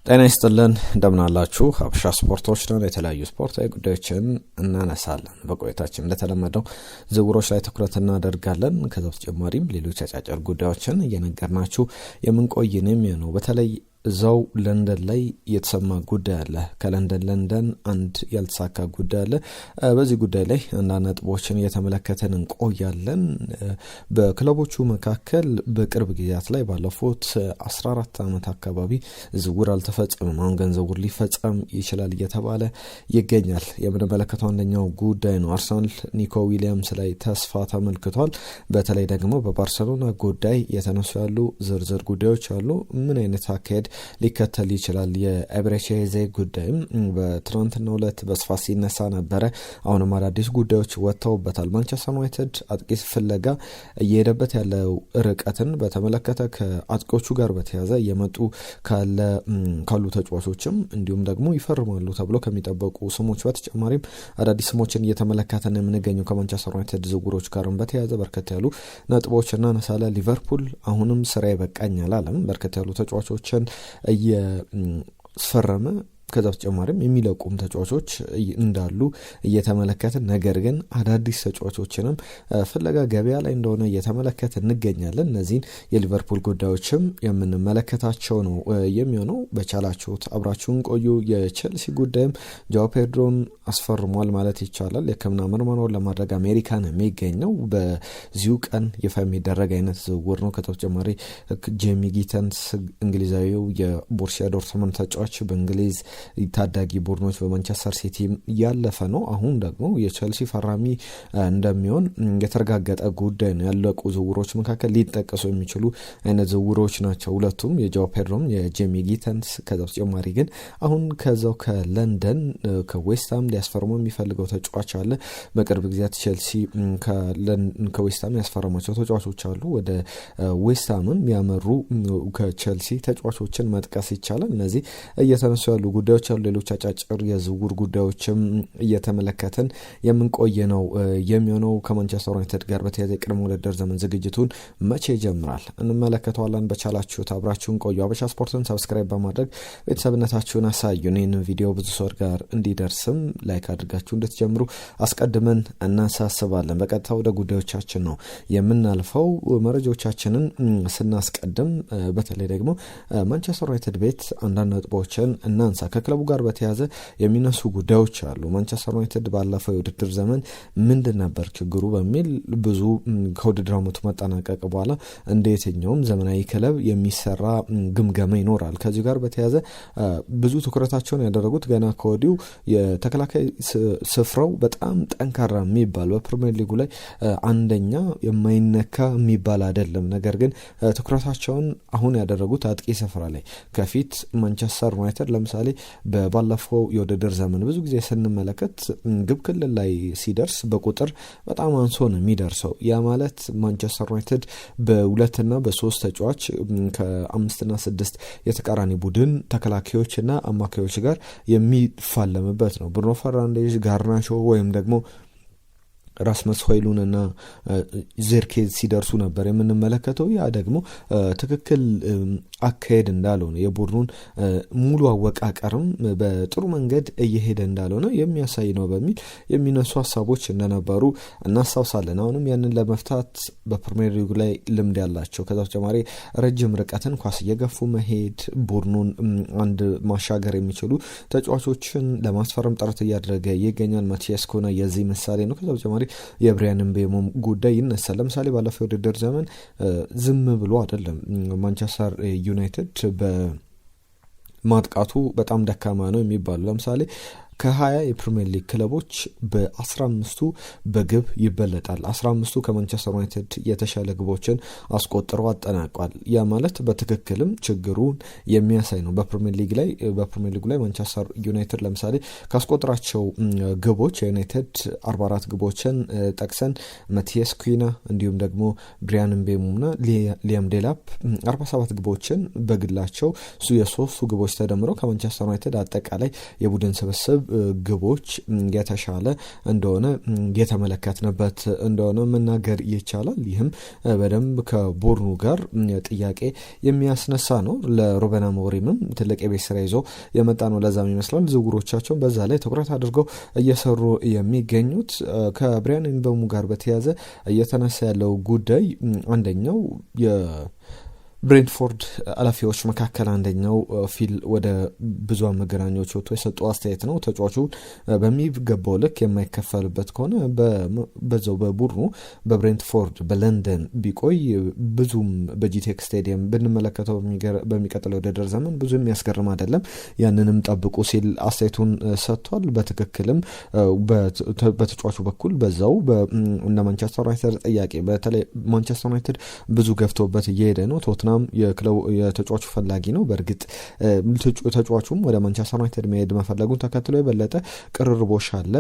ጤና ይስጥልን እንደምን አላችሁ ሀበሻ ስፖርቶች ነው። የተለያዩ ስፖርታዊ ጉዳዮችን እናነሳለን። በቆይታችን እንደተለመደው ዝውውሮች ላይ ትኩረት እናደርጋለን። ከዛ በተጨማሪም ሌሎች አጫጭር ጉዳዮችን እየነገርናችሁ የምንቆይንም ነው። በተለይ እዛው ለንደን ላይ የተሰማ ጉዳይ አለ። ከለንደን አንድ ያልተሳካ ጉዳይ አለ። በዚህ ጉዳይ ላይ አንዳንድ ነጥቦችን እየተመለከተን እንቆያለን። በክለቦቹ መካከል በቅርብ ጊዜያት ላይ ባለፉት 14 ዓመት አካባቢ ዝውውር አልተፈጸመም። አሁን ግን ዝውውር ሊፈጸም ይችላል እየተባለ ይገኛል። የምንመለከተው አንደኛው ጉዳይ ነው። አርሰናል ኒኮ ዊሊያምስ ላይ ተስፋ ተመልክቷል። በተለይ ደግሞ በባርሰሎና ጉዳይ የተነሱ ያሉ ዝርዝር ጉዳዮች አሉ። ምን አይነት አካሄድ ሊከተል ይችላል? የኤብሬቼዜ ጉዳይም በትናንትናው ዕለት በስፋት ሲነሳ ነበረ። አሁንም አዳዲስ ጉዳዮች ወጥተውበታል። ማንቸስተር ዩናይትድ አጥቂ ፍለጋ እየሄደበት ያለው ርቀትን በተመለከተ ከአጥቂዎቹ ጋር በተያያዘ እየመጡ ካሉ ተጫዋቾችም እንዲሁም ደግሞ ይፈርማሉ ተብሎ ከሚጠበቁ ስሞች በተጨማሪም አዳዲስ ስሞችን እየተመለከተን የምንገኘው ከማንቸስተር ዩናይትድ ዝውውሮች ጋርም በተያያዘ በርከት ያሉ ነጥቦች እናነሳለን። ሊቨርፑል አሁንም ስራ ይበቃኛል አለም። በርከት ያሉ ተጫዋቾችን እየፈረመ ከዛ በተጨማሪም የሚለቁም ተጫዋቾች እንዳሉ እየተመለከትን፣ ነገር ግን አዳዲስ ተጫዋቾችንም ፍለጋ ገበያ ላይ እንደሆነ እየተመለከትን እንገኛለን። እነዚህን የሊቨርፑል ጉዳዮችም የምንመለከታቸው ነው የሚሆነው። በቻላችሁት አብራችሁን ቆዩ። የቼልሲ ጉዳይም ጆዋ ፔድሮን አስፈርሟል ማለት ይቻላል። የሕክምና ምርመራውን ለማድረግ አሜሪካን የሚገኘው በዚሁ ቀን ይፋ የሚደረግ አይነት ዝውውር ነው። ከተጨማሪ ጄሚ ጊተንስ እንግሊዛዊው የቦርሲያ ዶርትመንድ ተጫዋች በእንግሊዝ ታዳጊ ቡድኖች በማንቸስተር ሲቲ ያለፈ ነው። አሁን ደግሞ የቼልሲ ፈራሚ እንደሚሆን የተረጋገጠ ጉዳይ ነው። ያለቁ ዝውውሮች መካከል ሊጠቀሱ የሚችሉ አይነት ዝውውሮች ናቸው ሁለቱም፣ የጆዋ ፔድሮም የጄሚ ጊተንስ። ከዛ በተጨማሪ ግን አሁን ከዛው ከለንደን ከዌስትሃም ሊያስፈርሙ የሚፈልገው ተጫዋች አለ። በቅርብ ጊዜያት ቼልሲ ከዌስትሃም ያስፈረማቸው ተጫዋቾች አሉ። ወደ ዌስትሃምም ያመሩ ከቼልሲ ተጫዋቾችን መጥቀስ ይቻላል። እነዚህ እየተነሱ ያሉ ጉዳዮች አሉ። ሌሎች አጫጭር የዝውውር ጉዳዮችም እየተመለከትን የምንቆየ ነው የሚሆነው። ከማንቸስተር ዩናይትድ ጋር በተያያዘ የቅድመ ውድድር ዘመን ዝግጅቱን መቼ ይጀምራል እንመለከተዋለን። በቻላችሁት አብራችሁን ቆዩ። ሀበሻ ስፖርትን ሰብስክራይብ በማድረግ ቤተሰብነታችሁን አሳዩን። ይህንን ቪዲዮ ብዙ ሰው ጋር እንዲደርስም ላይክ አድርጋችሁ እንድትጀምሩ አስቀድመን እናሳስባለን። በቀጥታ ወደ ጉዳዮቻችን ነው የምናልፈው። መረጃዎቻችንን ስናስቀድም በተለይ ደግሞ ማንቸስተር ዩናይትድ ቤት አንዳንድ ነጥቦችን እናንሳ። ከክለቡ ጋር በተያያዘ የሚነሱ ጉዳዮች አሉ። ማንቸስተር ዩናይትድ ባለፈው የውድድር ዘመን ምንድን ነበር ችግሩ በሚል ብዙ ከውድድር ዓመቱ መጠናቀቅ በኋላ እንደ የትኛውም ዘመናዊ ክለብ የሚሰራ ግምገማ ይኖራል። ከዚህ ጋር በተያያዘ ብዙ ትኩረታቸውን ያደረጉት ገና ከወዲሁ የተከላካይ ስፍራው በጣም ጠንካራ የሚባል በፕሪሚየር ሊጉ ላይ አንደኛ የማይነካ የሚባል አይደለም። ነገር ግን ትኩረታቸውን አሁን ያደረጉት አጥቂ ስፍራ ላይ ከፊት ማንቸስተር ዩናይትድ ለምሳሌ በባለፈው የውድድር ዘመን ብዙ ጊዜ ስንመለከት ግብ ክልል ላይ ሲደርስ በቁጥር በጣም አንሶ ነው የሚደርሰው። ያ ማለት ማንቸስተር ዩናይትድ በሁለትና በሶስት ተጫዋች ከ5 እና 6 የተቃራኒ ቡድን ተከላካዮችና አማካዮች ጋር የሚፋለምበት ነው። ብሩኖ ፈርናንዴዝ፣ ጋርናቾ ወይም ደግሞ ራስመስ ሆይሉን እና ዜርኬዝ ሲደርሱ ነበር የምንመለከተው። ያ ደግሞ ትክክል አካሄድ እንዳልሆነ የቡድኑን ሙሉ አወቃቀርም በጥሩ መንገድ እየሄደ እንዳልሆነ የሚያሳይ ነው በሚል የሚነሱ ሀሳቦች እንደነበሩ እናስታውሳለን። አሁንም ያንን ለመፍታት በፕሪሚየር ሊግ ላይ ልምድ ያላቸው ከዛ በተጨማሪ ረጅም ርቀትን ኳስ እየገፉ መሄድ ቡድኑን አንድ ማሻገር የሚችሉ ተጫዋቾችን ለማስፈረም ጥረት እያደረገ ይገኛል። ማቲያስ ኩና የዚህ ምሳሌ ነው። ከዛ በተጨማሪ የብሪያን ምቤሞ ጉዳይ ይነሳል። ለምሳሌ ባለፈው የውድድር ዘመን ዝም ብሎ አይደለም ማንቸስተር ዩናይትድ በማጥቃቱ በጣም ደካማ ነው የሚባሉ ለምሳሌ ከ20 የፕሪሚየር ሊግ ክለቦች በ15ቱ በግብ ይበለጣል። 15ቱ ከማንቸስተር ዩናይትድ የተሻለ ግቦችን አስቆጥረው አጠናቋል። ያ ማለት በትክክልም ችግሩን የሚያሳይ ነው። በፕሪሚየር ሊጉ ላይ ማንቸስተር ዩናይትድ ለምሳሌ ካስቆጥራቸው ግቦች የዩናይትድ 44 ግቦችን ጠቅሰን ማቲያስ ኩና እንዲሁም ደግሞ ብሪያን ምቤሞና ሊያም ዴላፕ 47 ግቦችን በግላቸው የሶስቱ ግቦች ተደምረው ከማንቸስተር ዩናይትድ አጠቃላይ የቡድን ስብስብ ግቦች የተሻለ እንደሆነ የተመለከትንበት እንደሆነ መናገር ይቻላል። ይህም በደንብ ከቡድኑ ጋር ጥያቄ የሚያስነሳ ነው። ለሩበን አሞሪምም ትልቅ የቤት ስራ ይዞ የመጣ ነው። ለዛም ይመስላል ዝውውሮቻቸውን በዛ ላይ ትኩረት አድርገው እየሰሩ የሚገኙት። ከብሪያን ምቤሞ ጋር በተያያዘ እየተነሳ ያለው ጉዳይ አንደኛው ብሬንትፎርድ ኃላፊዎች መካከል አንደኛው ፊል ወደ ብዙሃን መገናኛዎች ወጥቶ የሰጡ አስተያየት ነው። ተጫዋቹ በሚገባው ልክ የማይከፈልበት ከሆነ በዛው በቡድኑ በብሬንትፎርድ በለንደን ቢቆይ ብዙም በጂቴክ ስቴዲየም ብንመለከተው በሚቀጥለው ውድድር ዘመን ብዙ የሚያስገርም አይደለም፣ ያንንም ጠብቁ ሲል አስተያየቱን ሰጥቷል። በትክክልም በተጫዋቹ በኩል በዛው እንደ ማንቸስተር ዩናይትድ ጥያቄ በተለይ ማንቸስተር ዩናይትድ ብዙ ገፍቶበት እየሄደ ነው። ቶትናም የተጫዋቹ ፈላጊ ነው። በእርግጥ ተጫዋቹም ወደ ማንቸስተር ዩናይትድ መሄድ መፈለጉን ተከትሎ የበለጠ ቅርርቦሽ አለ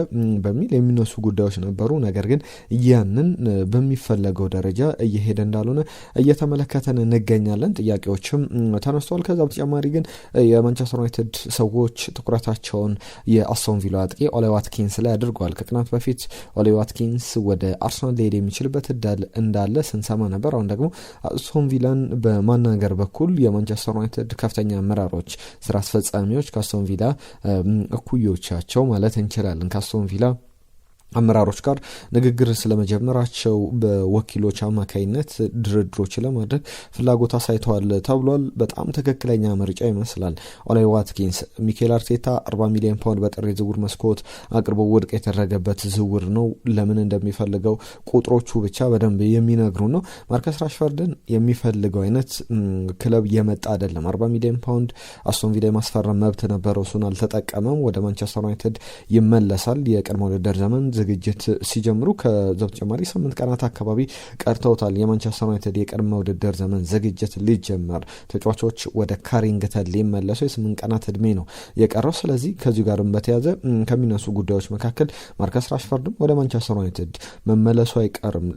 በሚል የሚነሱ ጉዳዮች ነበሩ። ነገር ግን ያንን በሚፈለገው ደረጃ እየሄደ እንዳልሆነ እየተመለከተን እንገኛለን። ጥያቄዎችም ተነስተዋል። ከዛ በተጨማሪ ግን የማንቸስተር ዩናይትድ ሰዎች ትኩረታቸውን የአስቶን ቪላ አጥቂ ኦሌ ዋትኪንስ ላይ አድርገዋል። ከቀናት በፊት ኦሌ ዋትኪንስ ወደ አርሰናል ሊሄድ የሚችልበት እድል እንዳለ ስንሰማ ነበር። አሁን ደግሞ አስቶን ቪላን በማናገር በኩል የማንቸስተር ዩናይትድ ከፍተኛ አመራሮች፣ ስራ አስፈጻሚዎች ከአስቶን ቪላ እኩዮቻቸው ማለት እንችላለን ከአስቶን ቪላ አመራሮች ጋር ንግግር ስለመጀመራቸው በወኪሎች አማካይነት ድርድሮች ለማድረግ ፍላጎት አሳይተዋል ተብሏል። በጣም ትክክለኛ ምርጫ ይመስላል። ኦሌ ዋትኪንስ ሚኬል አርቴታ 40 ሚሊዮን ፓውንድ በጥር ዝውውር መስኮት አቅርቦ ውድቅ የተደረገበት ዝውውር ነው። ለምን እንደሚፈልገው ቁጥሮቹ ብቻ በደንብ የሚነግሩ ነው። ማርከስ ራሽፈርድን የሚፈልገው አይነት ክለብ የመጣ አይደለም። 40 ሚሊዮን ፓውንድ አስቶን ቪላ ማስፈረም መብት ነበረው፣ እሱን አልተጠቀመም። ወደ ማንቸስተር ዩናይትድ ይመለሳል። የቀድሞ ውድድር ዘመን ዝግጅት ሲጀምሩ ከዛ በተጨማሪ 8 ቀናት አካባቢ ቀርተውታል። የማንቸስተር ዩናይትድ የቀድሞ ውድድር ዘመን ዝግጅት ሊጀመር ተጫዋቾች ወደ ካሪንግተን ሊመለሱ የ8 ቀናት እድሜ ነው የቀረው። ስለዚህ ከዚሁ ጋርም በተያዘ ከሚነሱ ጉዳዮች መካከል ማርከስ ራሽፈርድም ወደ ማንቸስተር ዩናይትድ መመለሱ አይቀርም።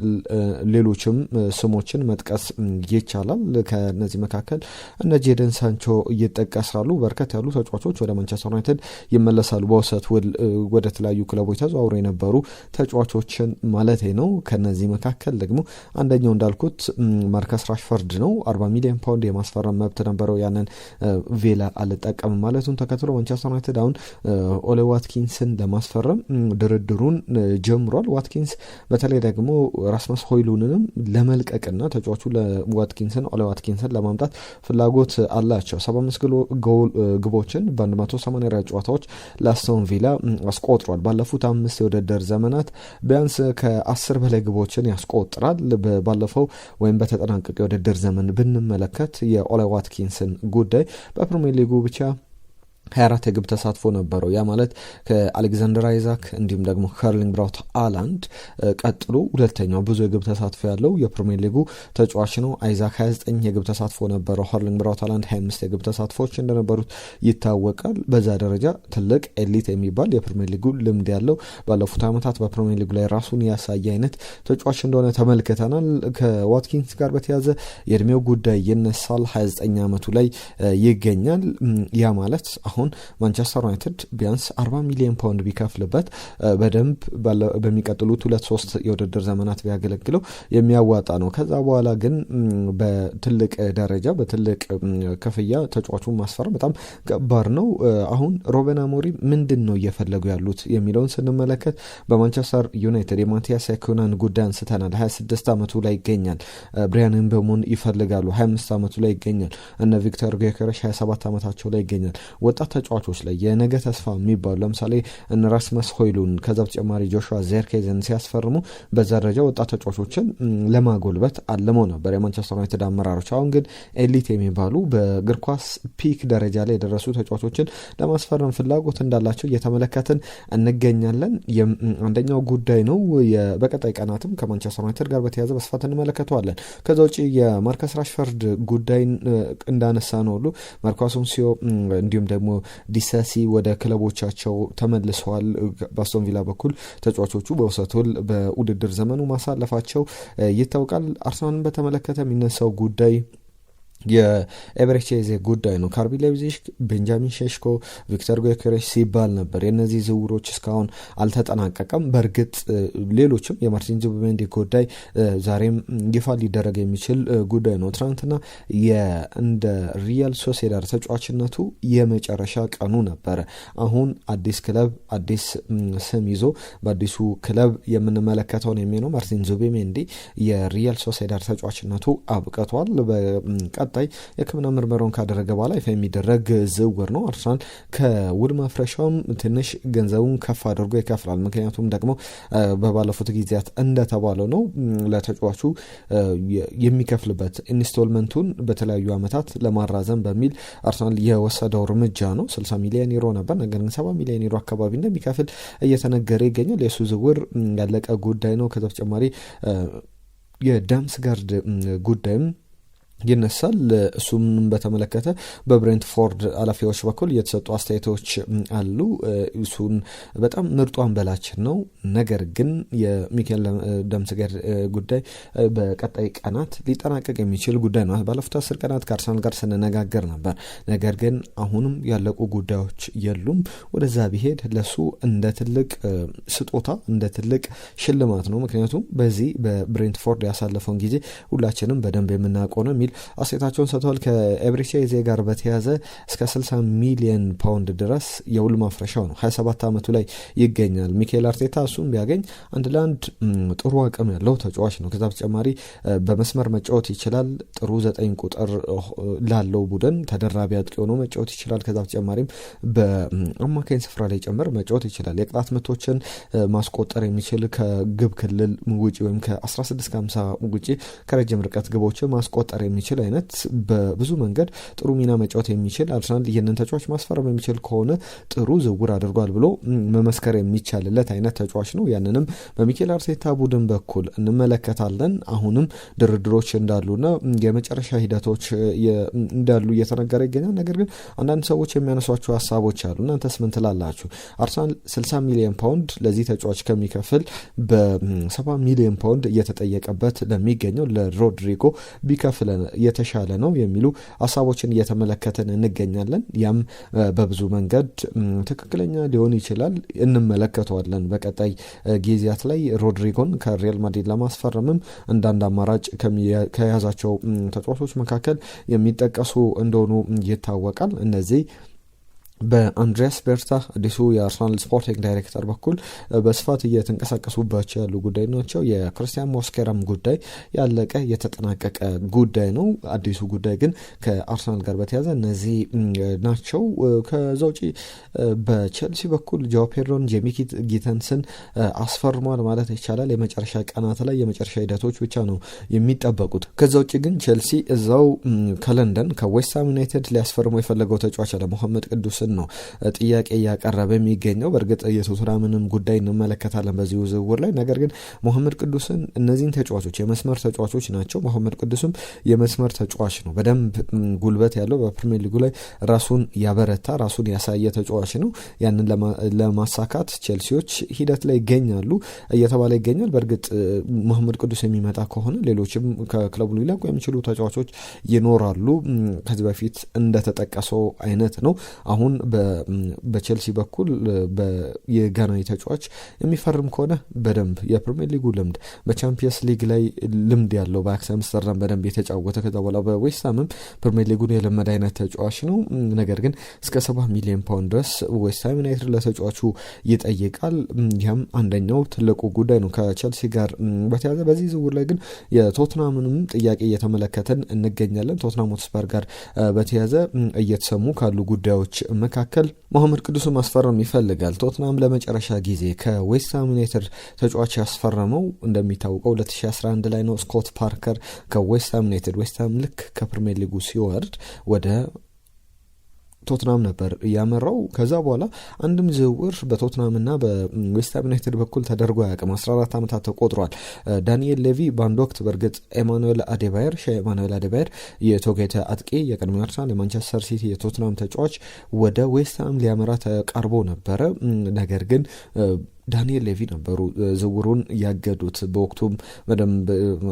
ሌሎችም ስሞችን መጥቀስ ይቻላል። ከነዚህ መካከል እነ ጄደን ሳንቾ ይጠቀሳሉ። በርከት ያሉ ተጫዋቾች ወደ ማንቸስተር ዩናይትድ ይመለሳሉ። በውሰት ወደ ተለያዩ ክለቦች ተዘዋውረው የነበሩ ተጫዋቾችን ማለት ነው። ከነዚህ መካከል ደግሞ አንደኛው እንዳልኩት ማርከስ ራሽፈርድ ነው። 40 ሚሊዮን ፓውንድ የማስፈረም መብት ነበረው። ያንን ቬላ አልጠቀምም ማለቱን ተከትሎ ማንቸስተር ዩናይትድ አሁን ኦሌ ዋትኪንስን ለማስፈረም ድርድሩን ጀምሯል። ዋትኪንስ በተለይ ደግሞ ራስመስ ሆይሉንንም ለመልቀቅና ተጫዋቹ ኦሌ ዋትኪንስን ለማምጣት ፍላጎት አላቸው። 75 ግቦችን በ180 ጨዋታዎች ለአስቶን ቪላ አስቆጥሯል። ባለፉት 5 የውድድር ዘመናት ቢያንስ ከ10 በላይ ግቦችን ያስቆጥራል። ባለፈው ወይም በተጠናቀቀ የውድድር ዘመን ብንመለከት የኦሌ ዋትኪንስን ጉዳይ በፕሪሚየር ሊጉ ብቻ 24 የግብ ተሳትፎ ነበረው። ያ ማለት ከአሌክዛንደር አይዛክ እንዲሁም ደግሞ ከርሊንግ ብራውት ሃላንድ ቀጥሎ ሁለተኛው ብዙ የግብ ተሳትፎ ያለው የፕሪሚየር ሊጉ ተጫዋች ነው። አይዛክ 29 የግብ ተሳትፎ ነበረው። ከርሊንግ ብራውት ሃላንድ 25 የግብ ተሳትፎች እንደነበሩት ይታወቃል። በዛ ደረጃ ትልቅ ኤሊት የሚባል የፕሪሚየር ሊጉ ልምድ ያለው ባለፉት ዓመታት በፕሪሚየር ሊጉ ላይ ራሱን ያሳየ አይነት ተጫዋች እንደሆነ ተመልክተናል። ከዋትኪንስ ጋር በተያዘ የእድሜው ጉዳይ ይነሳል። 29 ዓመቱ ላይ ይገኛል። ያ ማለት አሁን ማንቸስተር ዩናይትድ ቢያንስ 40 ሚሊዮን ፓውንድ ቢከፍልበት በደንብ በሚቀጥሉት 2-3 የውድድር ዘመናት ቢያገለግለው የሚያዋጣ ነው። ከዛ በኋላ ግን በትልቅ ደረጃ በትልቅ ክፍያ ተጫዋቹን ማስፈረም በጣም ከባድ ነው። አሁን ሩበን አሞሪም ምንድን ነው እየፈለጉ ያሉት የሚለውን ስንመለከት በማንቸስተር ዩናይትድ የማቲያስ ኩናን ጉዳይ አንስተናል። 26 ዓመቱ ላይ ይገኛል። ብሪያን ምቤሞን ይፈልጋሉ። 25 ዓመቱ ላይ ይገኛል። እነ ቪክተር ጊዮኬሬሽ 27 ዓመታቸው ላይ ይገኛል። ወጣት ተጫዋቾች ላይ የነገ ተስፋ የሚባሉ ለምሳሌ እነ ራስመስ ሆይሉን ከዛ በተጨማሪ ጆሹዋ ዜርኬዝን ሲያስፈርሙ በዛ ደረጃ ወጣት ተጫዋቾችን ለማጎልበት አልመው ነበር የማንቸስተር ዩናይትድ አመራሮች። አሁን ግን ኤሊት የሚባሉ በእግር ኳስ ፒክ ደረጃ ላይ የደረሱ ተጫዋቾችን ለማስፈረም ፍላጎት እንዳላቸው እየተመለከትን እንገኛለን። አንደኛው ጉዳይ ነው። በቀጣይ ቀናትም ከማንቸስተር ዩናይትድ ጋር በተያያዘ በስፋት እንመለከተዋለን። ከዛ ውጭ የማርከስ ራሽፈርድ ጉዳይ እንዳነሳ ነው ሁሉ ማርኮ አሴንሲዮ እንዲሁም ደግሞ ዲሳሲ ወደ ክለቦቻቸው ተመልሰዋል። በአስቶን ቪላ በኩል ተጫዋቾቹ በውሰቱል በውድድር ዘመኑ ማሳለፋቸው ይታወቃል። አርሰናልን በተመለከተ የሚነሳው ጉዳይ የኤቨሬቼዜ ጉዳይ ነው። ካርቢ ሌፕዚግ፣ ቤንጃሚን ሼሽኮ፣ ቪክተር ጊዮኬሬሽ ሲባል ነበር። የእነዚህ ዝውውሮች እስካሁን አልተጠናቀቀም። በእርግጥ ሌሎችም የማርቲን ዙቢሜንዲ ጉዳይ ዛሬም ይፋ ሊደረግ የሚችል ጉዳይ ነው። ትናንትና እንደ ሪያል ሶሴዳድ ተጫዋችነቱ የመጨረሻ ቀኑ ነበረ። አሁን አዲስ ክለብ አዲስ ስም ይዞ በአዲሱ ክለብ የምንመለከተው ነው የሚሆነው። ማርቲን ዙቢሜንዲ የሪያል ሶሴዳድ ተጫዋችነቱ አብቅቷል። ቀጣይ የሕክምና ምርመራውን ካደረገ በኋላ ይፋ የሚደረግ ዝውውር ነው። አርሰናል ከውል ማፍረሻውም ትንሽ ገንዘቡን ከፍ አድርጎ ይከፍላል። ምክንያቱም ደግሞ በባለፉት ጊዜያት እንደተባለው ነው ለተጫዋቹ የሚከፍልበት ኢንስቶልመንቱን በተለያዩ ዓመታት ለማራዘም በሚል አርሰናል የወሰደው እርምጃ ነው። 60 ሚሊዮን ዩሮ ነበር፣ ነገር ግን 70 ሚሊዮን ዩሮ አካባቢ እንደሚከፍል እየተነገረ ይገኛል። የሱ ዝውውር ያለቀ ጉዳይ ነው። ከዛ በተጨማሪ የዳምስጋርድ ጉዳይም ይነሳል። እሱም በተመለከተ በብሬንትፎርድ ኃላፊዎች በኩል የተሰጡ አስተያየቶች አሉ። እሱን በጣም ምርጡ አንበላችን ነው፣ ነገር ግን የሚካኤል ዳምስጋርድ ጉዳይ በቀጣይ ቀናት ሊጠናቀቅ የሚችል ጉዳይ ነው። ባለፉት 10 ቀናት ከአርሰናል ጋር ስንነጋገር ነበር፣ ነገር ግን አሁንም ያለቁ ጉዳዮች የሉም። ወደዛ ቢሄድ ለሱ እንደ ትልቅ ስጦታ እንደ ትልቅ ሽልማት ነው። ምክንያቱም በዚህ በብሬንትፎርድ ያሳለፈውን ጊዜ ሁላችንም በደንብ የምናውቀው ነው። አስተያየታቸውን ሰጥተዋል። ከኤቨሬቼዜ ጋር በተያዘ እስከ 60 ሚሊዮን ፓውንድ ድረስ የውል ማፍረሻው ነው። 27 ዓመቱ ላይ ይገኛል። ሚካኤል አርቴታ እሱም ቢያገኝ አንድ ለአንድ ጥሩ አቅም ያለው ተጫዋች ነው። ከዛ በተጨማሪ በመስመር መጫወት ይችላል። ጥሩ 9 ቁጥር ላለው ቡድን ተደራቢ አጥቂ ሆኖ መጫወት ይችላል። ከዛ በተጨማሪም በአማካኝ ስፍራ ላይ ጭምር መጫወት ይችላል። የቅጣት ምቶችን ማስቆጠር የሚችል ከግብ ክልል ውጪ ወይም ከ16-50 ውጪ ከረጅም ርቀት ግቦችን ማስቆጠር የሚችል አይነት በብዙ መንገድ ጥሩ ሚና መጫወት የሚችል አርሰናል ይህንን ተጫዋች ማስፈረም የሚችል ከሆነ ጥሩ ዝውውር አድርጓል ብሎ መመስከር የሚቻልለት አይነት ተጫዋች ነው። ያንንም በሚካኤል አርቴታ ቡድን በኩል እንመለከታለን። አሁንም ድርድሮች እንዳሉና የመጨረሻ ሂደቶች እንዳሉ እየተነገረ ይገኛል። ነገር ግን አንዳንድ ሰዎች የሚያነሷቸው ሀሳቦች አሉ። እናንተስ ምን ትላላችሁ? አርሰናል 60 ሚሊዮን ፓውንድ ለዚህ ተጫዋች ከሚከፍል በ70 ሚሊዮን ፓውንድ እየተጠየቀበት ለሚገኘው ለሮድሪጎ ቢከፍል የተሻለ ነው የሚሉ ሀሳቦችን እየተመለከትን እንገኛለን። ያም በብዙ መንገድ ትክክለኛ ሊሆን ይችላል፣ እንመለከተዋለን። በቀጣይ ጊዜያት ላይ ሮድሪጎን ከሪያል ማድሪድ ለማስፈረምም እንዳንድ አማራጭ ከያዛቸው ተጫዋቾች መካከል የሚጠቀሱ እንደሆኑ ይታወቃል። እነዚህ በአንድሪያስ ቤርታ አዲሱ የአርሰናል ስፖርቲንግ ዳይሬክተር በኩል በስፋት እየተንቀሳቀሱባቸው ያሉ ጉዳይ ናቸው። የክርስቲያን ሞስኬራም ጉዳይ ያለቀ የተጠናቀቀ ጉዳይ ነው። አዲሱ ጉዳይ ግን ከአርሰናል ጋር በተያዘ እነዚህ ናቸው። ከዛ ውጪ በቼልሲ በኩል ጆ ፔድሮን ጄሚ ጊተንስን አስፈርሟል ማለት ይቻላል። የመጨረሻ ቀናት ላይ የመጨረሻ ሂደቶች ብቻ ነው የሚጠበቁት። ከዛ ውጪ ግን ቼልሲ እዛው ከለንደን ከዌስትሃም ዩናይትድ ሊያስፈርመው የፈለገው ተጫዋች አለ መሐመድ ቅዱስ ነው ጥያቄ እያቀረበ የሚገኘው። በእርግጥ የቶተንሃምንም ጉዳይ እንመለከታለን በዚህ ዝውውር ላይ። ነገር ግን መሐመድ ቅዱስን እነዚህን ተጫዋቾች የመስመር ተጫዋቾች ናቸው። መሐመድ ቅዱስም የመስመር ተጫዋች ነው። በደንብ ጉልበት ያለው በፕሪሚየር ሊጉ ላይ ራሱን ያበረታ ራሱን ያሳየ ተጫዋች ነው። ያንን ለማሳካት ቼልሲዎች ሂደት ላይ ይገኛሉ እየተባለ ይገኛል። በእርግጥ መሐመድ ቅዱስ የሚመጣ ከሆነ ሌሎችም ከክለቡ ሊለቁ የሚችሉ ተጫዋቾች ይኖራሉ። ከዚህ በፊት እንደተጠቀሰው አይነት ነው። አሁን በቼልሲ በኩል የጋናዊ ተጫዋች የሚፈርም ከሆነ በደንብ የፕሪሚየር ሊጉ ልምድ በቻምፒየንስ ሊግ ላይ ልምድ ያለው በአያክስ አምስተርዳም በደንብ የተጫወተ ከዛ በኋላ በዌስትሃምም ፕሪሚየር ሊጉን የለመደ አይነት ተጫዋች ነው። ነገር ግን እስከ 70 ሚሊዮን ፓውንድ ድረስ ዌስትሃም ዩናይትድ ለተጫዋቹ ይጠይቃል። ያም አንደኛው ትልቁ ጉዳይ ነው ከቼልሲ ጋር በተያያዘ። በዚህ ዝውውር ላይ ግን የቶትናምንም ጥያቄ እየተመለከተን እንገኛለን። ቶትናም ሆትስፐር ጋር በተያያዘ እየተሰሙ ካሉ ጉዳዮች መካከል መሐመድ ቅዱስን ማስፈረም ይፈልጋል። ቶትናም ለመጨረሻ ጊዜ ከዌስትሃም ዩናይትድ ተጫዋች ያስፈረመው እንደሚታወቀው 2011 ላይ ነው። ስኮት ፓርከር ከዌስትሃም ዩናይትድ ዌስትሃም ልክ ከፕሪሚየር ሊጉ ሲወርድ ወደ ቶትናም ነበር ያመራው። ከዛ በኋላ አንድም ዝውውር በቶትናምና በዌስትሃም ዩናይትድ በኩል ተደርጎ አያውቅም። 14 ዓመታት ተቆጥሯል። ዳንኤል ሌቪ በአንድ ወቅት በእርግጥ ኤማኑኤል አዴባየር የቶጌተ አጥቂ የቀድሞ አርሰናል የማንቸስተር ሲቲ የቶትናም ተጫዋች ወደ ዌስትሃም ሊያመራ ተቃርቦ ነበረ። ነገር ግን ዳንኤል ሌቪ ነበሩ ዝውውሩን ያገዱት። በወቅቱም በደንብ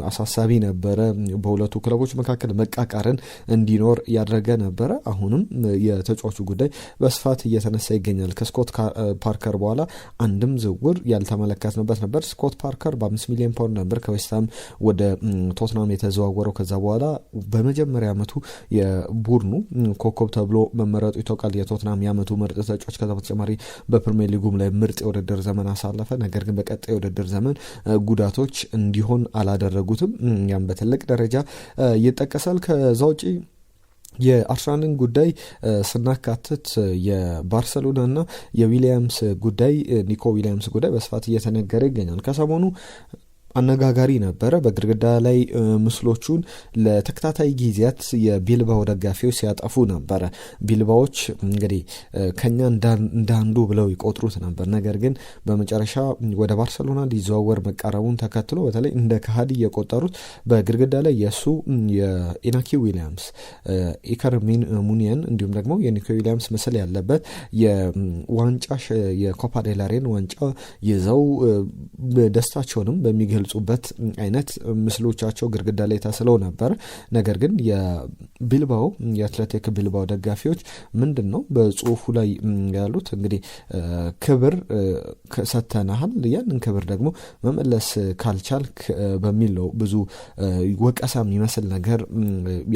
አሳሳቢ ነበረ። በሁለቱ ክለቦች መካከል መቃቃርን እንዲኖር ያደረገ ነበረ። አሁንም የተጫዋቹ ጉዳይ በስፋት እየተነሳ ይገኛል። ከስኮት ፓርከር በኋላ አንድም ዝውውር ያልተመለከትንበት ነበር። ስኮት ፓርከር በ5 ሚሊዮን ፓውንድ ነበር ከዌስትሃም ወደ ቶትናም የተዘዋወረው። ከዛ በኋላ በመጀመሪያ ዓመቱ የቡድኑ ኮከብ ተብሎ መመረጡ ይታወቃል። የቶትናም የዓመቱ ምርጥ ተጫዋች። ከዛ በተጨማሪ በፕሪሚየር ሊጉም ላይ ምርጥ የውድድር ዘመን አሳለፈ። ነገር ግን በቀጣይ የውድድር ዘመን ጉዳቶች እንዲሆን አላደረጉትም። ያም በትልቅ ደረጃ ይጠቀሳል። ከዛ ውጪ የአርሰናልን ጉዳይ ስናካትት የባርሰሎናና የዊሊያምስ ጉዳይ ኒኮ ዊሊያምስ ጉዳይ በስፋት እየተነገረ ይገኛል። ከሰሞኑ አነጋጋሪ ነበረ። በግድግዳ ላይ ምስሎቹን ለተከታታይ ጊዜያት የቢልባው ደጋፊዎች ሲያጠፉ ነበረ። ቢልባዎች እንግዲህ ከኛ እንዳንዱ ብለው ይቆጥሩት ነበር። ነገር ግን በመጨረሻ ወደ ባርሰሎና ሊዘዋወር መቃረቡን ተከትሎ በተለይ እንደ ከሃዲ የቆጠሩት በግድግዳ ላይ የሱ የኢናኪ ዊሊያምስ፣ ኢከር ሙኒየን እንዲሁም ደግሞ የኒኮ ዊሊያምስ ምስል ያለበት የዋንጫ የኮፓ ዴላሬን ዋንጫ ይዘው ደስታቸውንም በሚገልጹበት አይነት ምስሎቻቸው ግድግዳ ላይ ተስለው ነበር። ነገር ግን የቢልባኦ የአትሌቲክ ቢልባኦ ደጋፊዎች ምንድን ነው በጽሁፉ ላይ ያሉት እንግዲህ ክብር ሰተናሃል፣ ያንን ክብር ደግሞ መመለስ ካልቻልክ በሚል ነው ብዙ ወቀሳ የሚመስል ነገር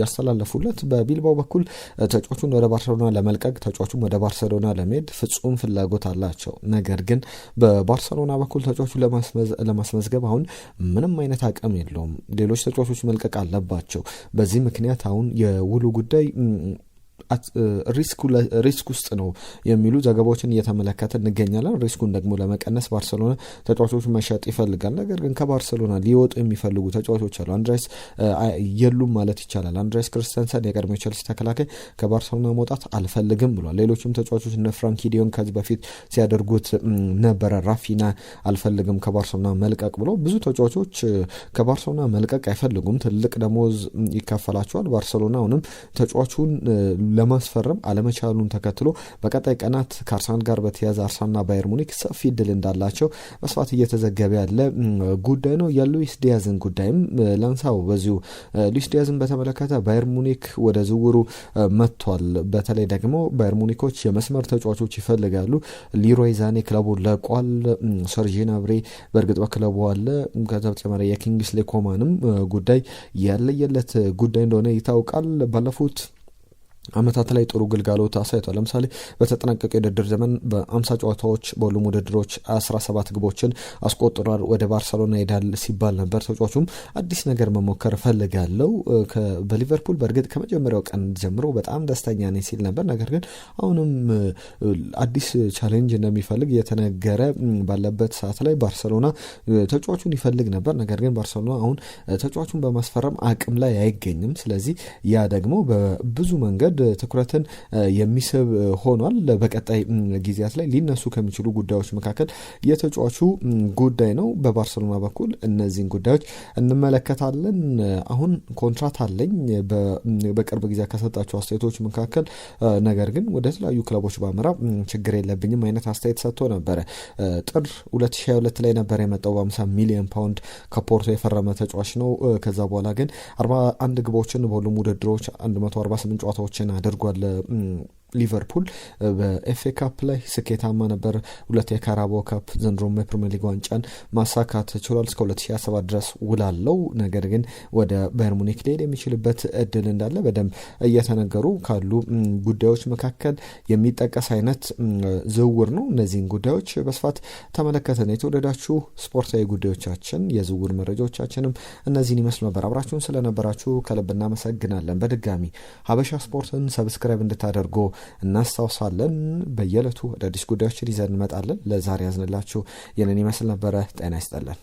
ያስተላለፉለት። በቢልባኦ በኩል ተጫዋቹን ወደ ባርሰሎና ለመልቀቅ ተጫዋቹን ወደ ባርሰሎና ለመሄድ ፍጹም ፍላጎት አላቸው። ነገር ግን በባርሰሎና በኩል ተጫዋቹን ለማስመዝገብ አሁን ምንም አይነት አቅም የለውም። ሌሎች ተጫዋቾች መልቀቅ አለባቸው። በዚህ ምክንያት አሁን የውሉ ጉዳይ ሪስክ ውስጥ ነው የሚሉ ዘገባዎችን እየተመለከተ እንገኛለን። ሪስኩን ደግሞ ለመቀነስ ባርሰሎና ተጫዋቾች መሸጥ ይፈልጋል። ነገር ግን ከባርሰሎና ሊወጡ የሚፈልጉ ተጫዋቾች አሉ። አንድሬስ የሉም ማለት ይቻላል። አንድሬስ ክርስተንሰን የቀድሞ ቼልሲ ተከላካይ ከባርሰሎና መውጣት አልፈልግም ብሏል። ሌሎችም ተጫዋቾች እነ ፍራንኪ ዲዮን ከዚህ በፊት ሲያደርጉት ነበረ። ራፊና አልፈልግም ከባርሰሎና መልቀቅ ብሎ ብዙ ተጫዋቾች ከባርሰሎና መልቀቅ አይፈልጉም። ትልቅ ደሞዝ ይከፈላቸዋል። ባርሰሎና አሁንም ተጫዋቹን ለማስፈረም አለመቻሉን ተከትሎ በቀጣይ ቀናት ከአርሰናል ጋር በተያያዘ አርሰናልና ባየር ሙኒክ ሰፊ እድል እንዳላቸው በስፋት እየተዘገበ ያለ ጉዳይ ነው። የሉዊስ ዲያዝን ጉዳይም ላንሳው። በዚሁ ሉዊስ ዲያዝን በተመለከተ ባየር ሙኒክ ወደ ዝውውሩ መጥቷል። በተለይ ደግሞ ባየር ሙኒኮች የመስመር ተጫዋቾች ይፈልጋሉ። ሊሮይ ዛኔ ክለቡን ለቋል። ሰርጂ ናብሬ በእርግጥ በክለቡ አለ። ከዛ በተጨማሪ የኪንግስሌ ኮማንም ጉዳይ ያለየለት ጉዳይ እንደሆነ ይታወቃል። ባለፉት አመታት ላይ ጥሩ ግልጋሎት አሳይቷል። ለምሳሌ በተጠናቀቀ የውድድር ዘመን በ50 ጨዋታዎች በሁሉም ውድድሮች 17 ግቦችን አስቆጥሯል። ወደ ባርሰሎና ሄዳል ሲባል ነበር። ተጫዋቹም አዲስ ነገር መሞከር ፈልጋለው በሊቨርፑል በእርግጥ ከመጀመሪያው ቀን ጀምሮ በጣም ደስተኛ ነኝ ሲል ነበር። ነገር ግን አሁንም አዲስ ቻሌንጅ እንደሚፈልግ የተነገረ ባለበት ሰዓት ላይ ባርሰሎና ተጫዋቹን ይፈልግ ነበር። ነገር ግን ባርሰሎና አሁን ተጫዋቹን በማስፈረም አቅም ላይ አይገኝም። ስለዚህ ያ ደግሞ በብዙ መንገድ ትኩረትን የሚስብ ሆኗል። በቀጣይ ጊዜያት ላይ ሊነሱ ከሚችሉ ጉዳዮች መካከል የተጫዋቹ ጉዳይ ነው። በባርሰሎና በኩል እነዚህን ጉዳዮች እንመለከታለን። አሁን ኮንትራት አለኝ በቅርብ ጊዜ ከሰጣቸው አስተያየቶች መካከል ነገር ግን ወደ ተለያዩ ክለቦች ባመራ ችግር የለብኝም አይነት አስተያየት ሰጥቶ ነበረ። ጥር 2022 ላይ ነበር የመጣው በ50 ሚሊዮን ፓውንድ ከፖርቶ የፈረመ ተጫዋች ነው። ከዛ በኋላ ግን 41 ግቦችን በሁሉም ውድድሮች 148 ጨዋታዎችን አድርጓል። ሊቨርፑል በኤፍኤ ካፕ ላይ ስኬታማ ነበር። 2 የካራባኦ ካፕ ዘንድሮም የፕሪሚየር ሊግ ዋንጫን ማሳካት ችሏል። እስከ 2027 ድረስ ውላለው። ነገር ግን ወደ ባየር ሙኒክ ሊሄድ የሚችልበት እድል እንዳለ በደንብ እየተነገሩ ካሉ ጉዳዮች መካከል የሚጠቀስ አይነት ዝውውር ነው። እነዚህን ጉዳዮች በስፋት ተመለከተን። የተወደዳችሁ ስፖርታዊ ጉዳዮቻችን የዝውውር መረጃዎቻችንም እነዚህን ይመስሉ ነበር። አብራችሁን ስለነበራችሁ ከልብ እናመሰግናለን። በድጋሚ ሀበሻ ስፖርትን ሰብስክራይብ እንድታደርጉ እናስታውሳለን። በየዕለቱ አዳዲስ ጉዳዮችን ይዘን እንመጣለን። ለዛሬ ያዝንላችሁ ይህንን ይመስል ነበረ። ጤና ይስጥልን።